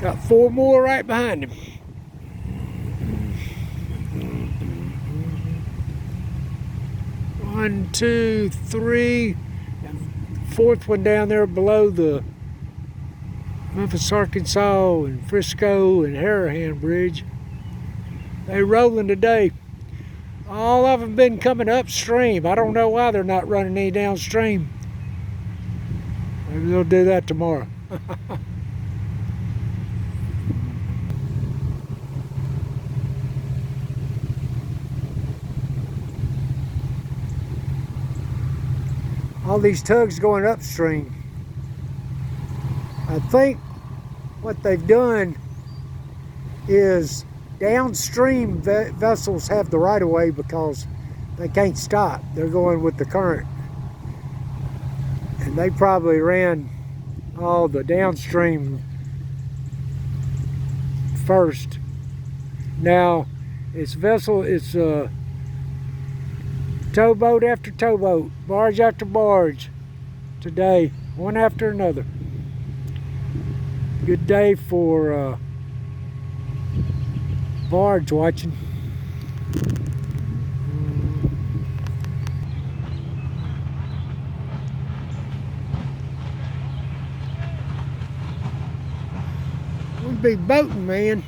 Got 4 more right behind him. One, two, three. And 4th one down there below the Memphis, Arkansas, and Frisco and Harahan Bridge. They rolling today. All of them been coming upstream. I don't know why they're not running any downstream. Maybe they'll do that tomorrow. All these tugs going upstream. I think what they've done is downstream vessels have the right of way because they can't stop. They're going with the current. And they probably ran all the downstream first. Now, it's towboat after towboat, barge after barge today, one after another. Good day for barge watching. We'd be boating, man.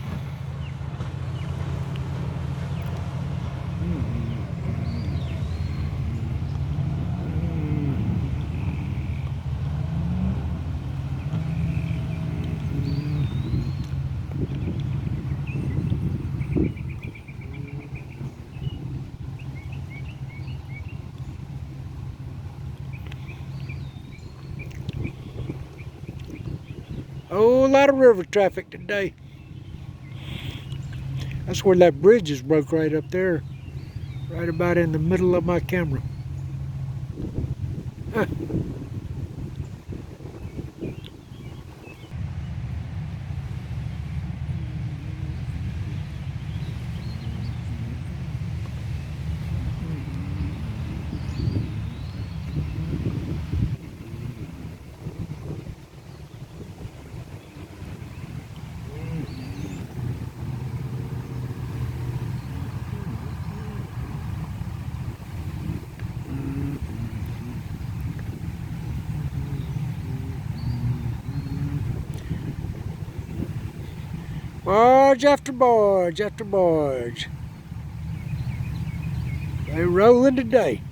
Oh, a lot of river traffic today. That's where that bridge is broke right up there. Right about in the middle of my camera. Huh. Barge after barge after barge. They rolling today.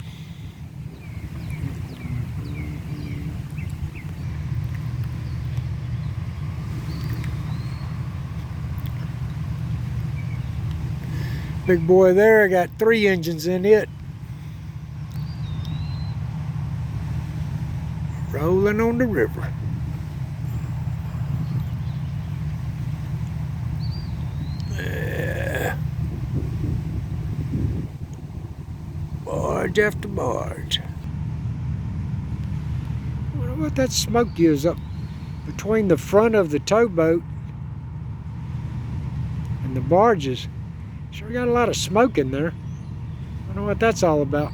Big boy there got 3 engines in it. Rolling on the river. Barge after barge. I wonder what that smoke is up between the front of the towboat and the barges. Sure got a lot of smoke in there. I wonder what that's all about.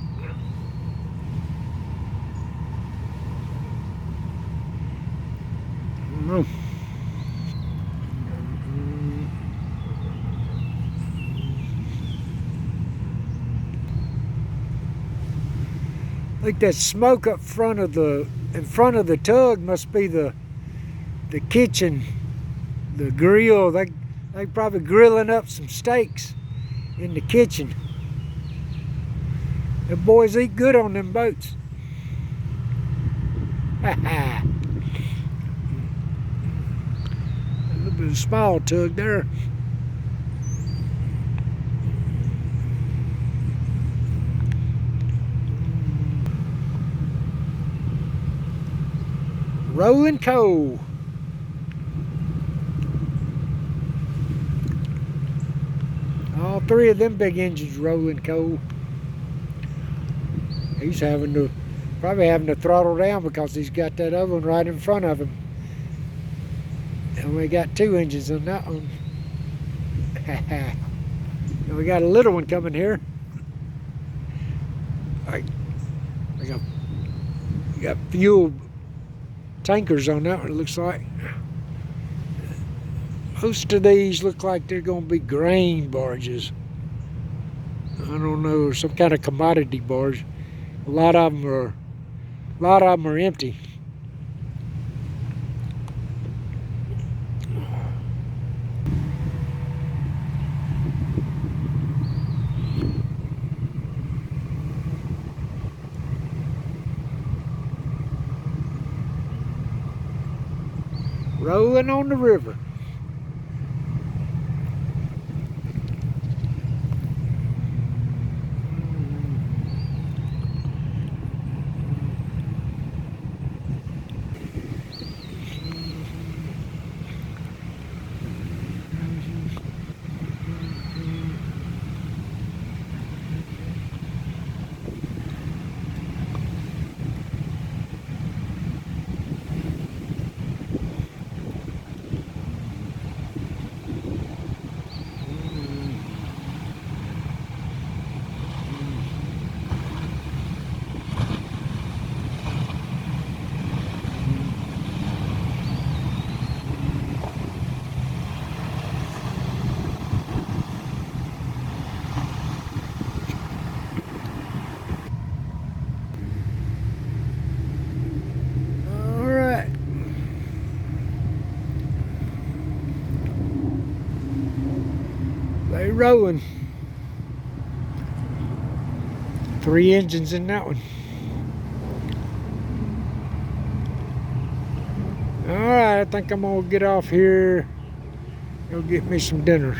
I don't know. I think that smoke up front of in front of the tug must be the kitchen, the grill. They probably grilling up some steaks in the kitchen. The boys eat good on them boats. A little bit of small tug there. Rolling coal. All 3 of them big engines rolling coal. He's probably having to throttle down because he's got that other one right in front of him. And we got 2 engines on that one. And we got a little one coming here. We got fuel tankers on that one, it looks like. Most of these look like they're going to be grain barges. I don't know, some kind of commodity barge. A lot of them are empty. Rolling on the river. They rowing. 3 engines in that one. Alright, I think I'm gonna get off here. Go get me some dinner.